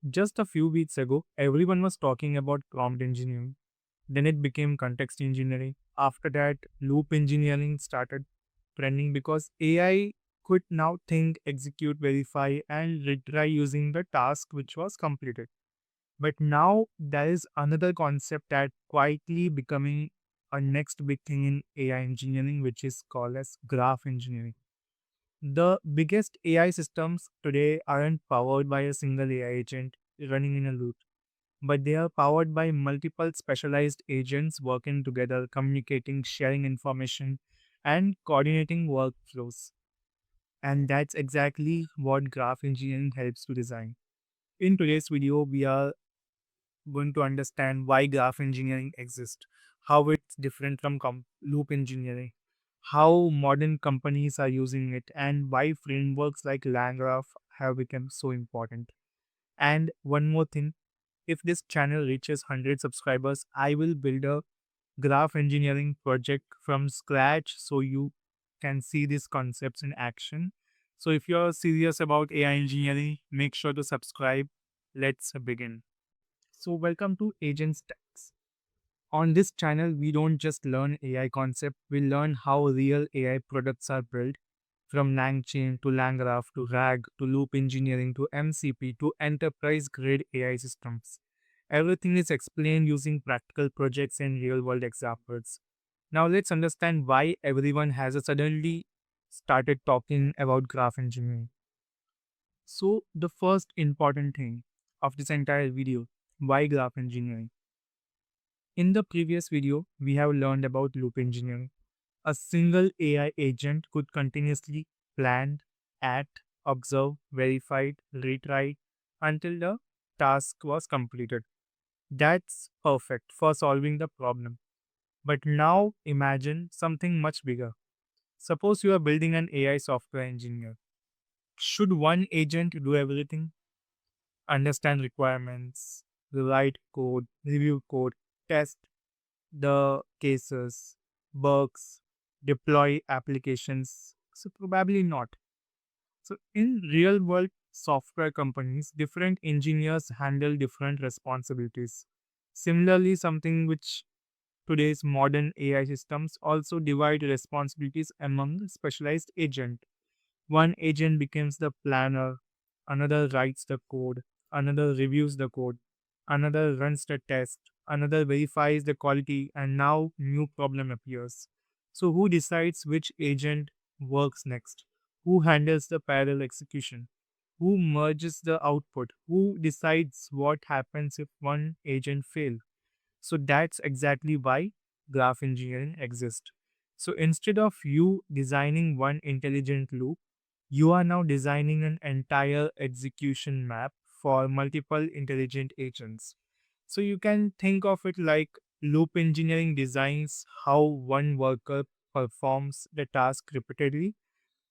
Just a few weeks ago, everyone was talking about prompt engineering. Then it became context engineering. After that, loop engineering started trending because AI could now think, execute, verify, and retry using the task which was completed. But now there is another concept that quietly becoming a next big thing in AI engineering, which is called as graph engineering. The biggest AI systems today aren't powered by a single AI agent running in a loop, but they are powered by multiple specialized agents working together, communicating, sharing information, and coordinating workflows. And that's exactly what graph engineering helps to design. In today's video, we are going to understand why graph engineering exists, how it's different from loop engineering, how modern companies are using it, and why frameworks like LangGraph have become so important. And one more thing, if this channel reaches 100 subscribers, I will build a graph engineering project from scratch so you can see these concepts in action. So if you're serious about AI engineering, make sure to subscribe. Let's begin. So welcome to Agents Stacks. On this channel, we don't just learn AI concept, we learn how real AI products are built from LangChain to LangGraph to RAG to loop engineering to MCP to enterprise grade AI systems. Everything is explained using practical projects and real world examples. Now let's understand why everyone has suddenly started talking about graph engineering. So the first important thing of this entire video, why graph engineering? In the previous video, we have learned about loop engineering. A single AI agent could continuously plan, act, observe, verify, retry until the task was completed. That's perfect for solving the problem. But now imagine something much bigger. Suppose you are building an AI software engineer. Should one agent do everything? Understand requirements, write code, review code, test the cases, bugs, deploy applications? So, probably not. So, in real world software companies, different engineers handle different responsibilities. Similarly, something which today's modern AI systems also divide responsibilities among specialized agents. One agent becomes the planner, another writes the code, another reviews the code, another runs the test, another verifies the quality, and now new problem appears. So who decides which agent works next? Who handles the parallel execution? Who merges the output? Who decides what happens if one agent fails? So that's exactly why graph engineering exists. So instead of you designing one intelligent loop, you are now designing an entire execution map for multiple intelligent agents. So you can think of it like loop engineering designs how one worker performs the task repeatedly,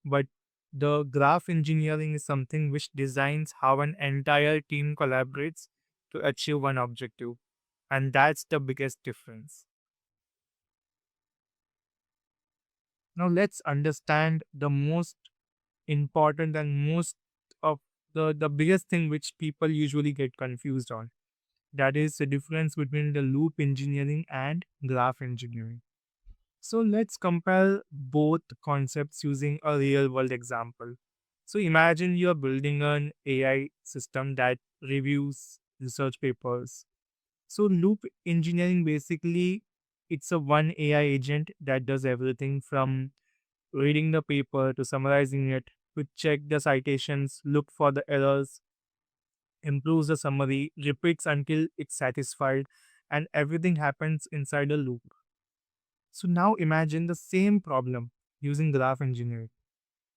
but the graph engineering is something which designs how an entire team collaborates to achieve one objective. And that's the biggest difference. Now let's understand the most important and most of the biggest thing which people usually get confused on. That is the difference between the loop engineering and graph engineering. So let's compare both concepts using a real world example. So imagine you're building an AI system that reviews research papers. So loop engineering basically it's a one AI agent that does everything from reading the paper to summarizing it, to check the citations, look for the errors, improves the summary, repeats until it's satisfied, and everything happens inside a loop. So now imagine the same problem using graph engineering.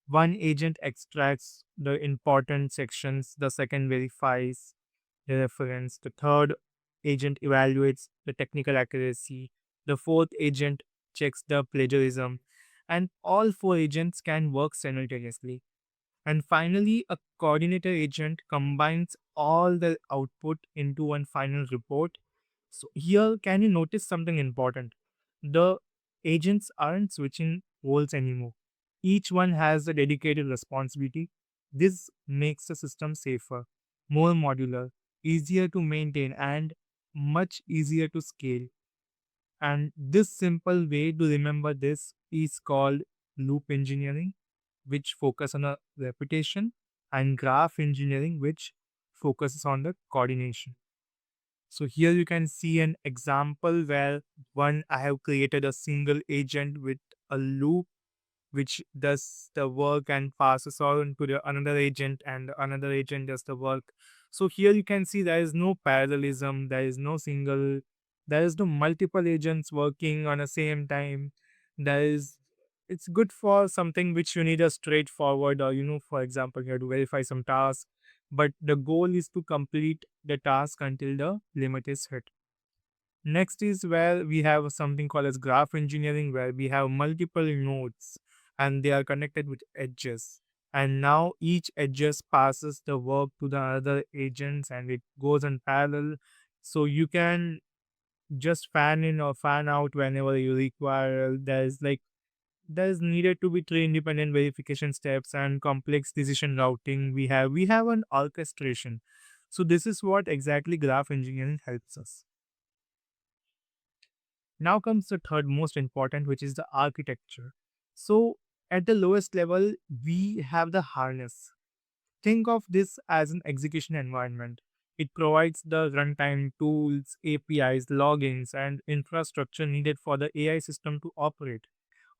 One agent extracts the important sections, the second verifies the reference, the third agent evaluates the technical accuracy, the fourth agent checks the plagiarism, and all four agents can work simultaneously. And finally, a coordinator agent combines all the output into one final report. So here, can you notice something important? The agents aren't switching roles anymore. Each one has a dedicated responsibility. This makes the system safer, more modular, easier to maintain, and much easier to scale. And this simple way to remember this is called loop engineering, which focus on a repetition, and graph engineering, which focuses on the coordination. So here you can see an example where one I have created a single agent with a loop which does the work and passes on to the another agent, and another agent does the work. So here you can see there is no parallelism, there is no multiple agents working on the same time. There is It's good for something which you need a straightforward, or for example, you have to verify some task, but the goal is to complete the task until the limit is hit. Next is where we have something called as graph engineering, where we have multiple nodes and they are connected with edges. And now each edges passes the work to the other agents and it goes in parallel. So you can just fan in or fan out whenever you require. There's needed to be three independent verification steps and complex decision routing. We have an orchestration. So this is what exactly graph engineering helps us. Now comes the third most important, which is the architecture. So, at the lowest level, we have the harness. Think of this as an execution environment. It provides the runtime tools, APIs, logins, and infrastructure needed for the AI system to operate.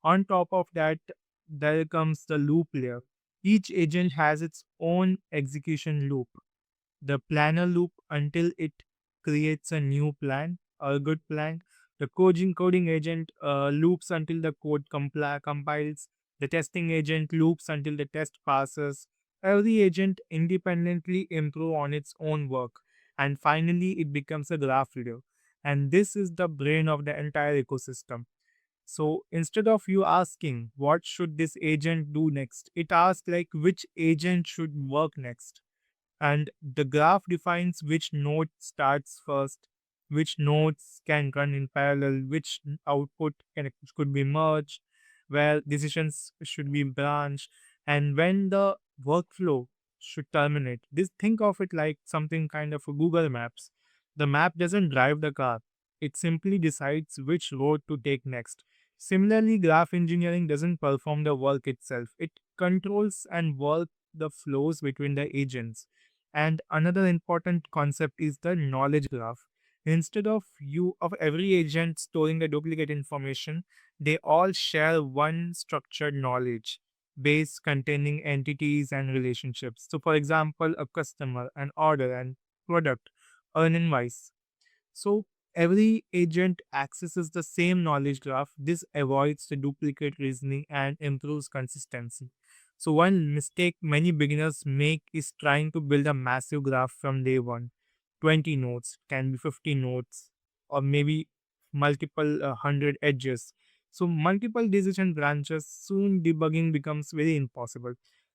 On top of that, there comes the loop layer. Each agent has its own execution loop, the planner loop until it creates a new plan, a good plan. The coding agent loops until the code compiles. The testing agent loops until the test passes. Every agent independently improve on its own work. And finally, it becomes a graph reader. And this is the brain of the entire ecosystem. So instead of you asking what should this agent do next, it asks like which agent should work next, and the graph defines which node starts first, which nodes can run in parallel, which output could be merged, where decisions should be branched, and when the workflow should terminate. This Think of it like something kind of a Google Maps. The map doesn't drive the car, it simply decides which road to take next. Similarly, graph engineering doesn't perform the work itself, it controls and works the flows between the agents. And another important concept is the knowledge graph. Instead of every agent storing the duplicate information, they all share one structured knowledge base containing entities and relationships. So, for example, a customer, an order, and product, or an invoice. So every agent accesses the same knowledge graph. This avoids the duplicate reasoning and improves consistency. So one mistake many beginners make is trying to build a massive graph from day one. 20 nodes, can be 50 nodes, or maybe multiple 100 edges. So multiple decision branches, soon debugging becomes very impossible.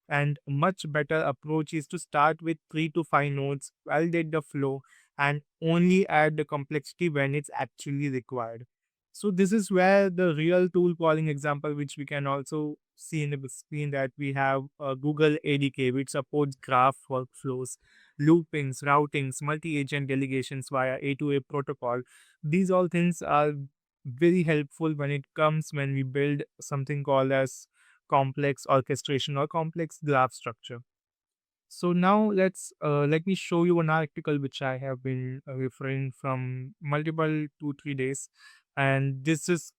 And much better approach is to start with 3 to 5 nodes, validate the flow, and only add the complexity when it's actually required. So this is where the real tool calling example, which we can also see in the screen, that we have Google ADK, which supports graph workflows, loopings, routings, multi-agent delegations via A2A protocol. These all things are very helpful when we build something called as complex orchestration or complex graph structure. So now let me show you an article which I have been referring from multiple 2 3 days, and this is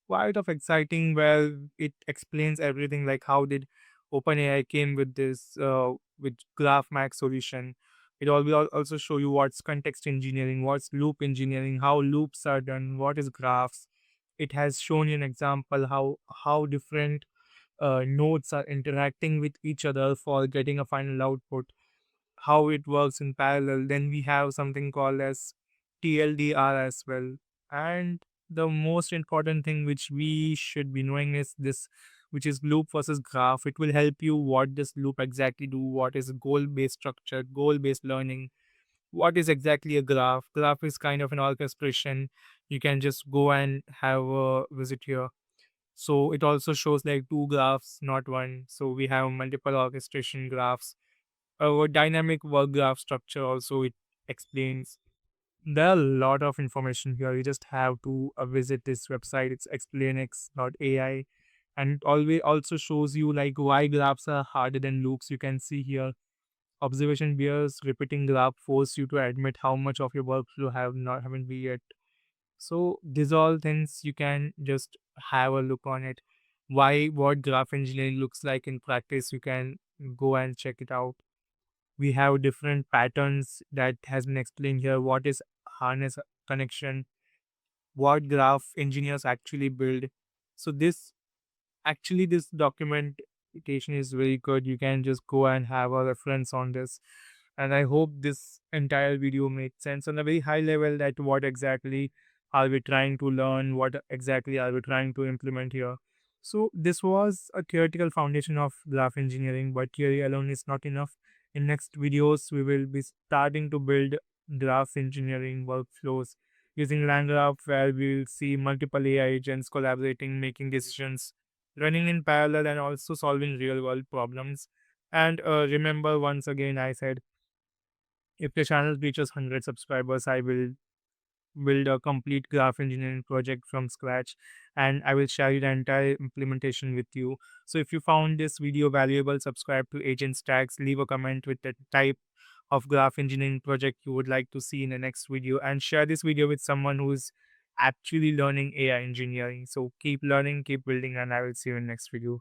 quite of exciting where it explains everything like how did OpenAI came with this with GraphMax solution. It will also show you what's context engineering, what's loop engineering, how loops are done, what is graphs. It has shown you an example how different nodes are interacting with each other for getting a final output, how it works in parallel. Then we have something called as TLDR as well. And the most important thing which we should be knowing is this, which is loop versus graph. It will help you what does loop exactly do, what is goal based structure, goal based learning, what is exactly a graph. Graph is kind of an orchestration. You can just go and have a visit here. So it also shows like two graphs, not one. So we have multiple orchestration graphs. Our dynamic work graph structure also, it explains. There are a lot of information here. You just have to visit this website. It's explainx.ai, and it always also shows you like why graphs are harder than loops. You can see here observation bias, repeating graph force you to admit how much of your workflow haven't we yet. So these all things you can just have a look on it. Why what graph engineering looks like in practice, you can go and check it out. We have different patterns that has been explained here. What is harness connection? What graph engineers actually build? So this documentation is very good. You can just go and have a reference on this. And I hope this entire video made sense on a very high level, that what exactly are we trying to learn, what exactly are we trying to implement here. So this was a theoretical foundation of graph engineering, but theory alone is not enough. In next videos we will be starting to build graph engineering workflows using LangGraph, where we'll see multiple AI agents collaborating, making decisions, running in parallel, and also solving real world problems. And remember, once again, I said if the channel reaches 100 subscribers, I will build a complete graph engineering project from scratch, and I will share the entire implementation with you. So if you found this video valuable, subscribe to Agent Stacks, leave a comment with the type of graph engineering project you would like to see in the next video, and share this video with someone who is actually learning AI engineering. So keep learning, keep building, and I will see you in next video.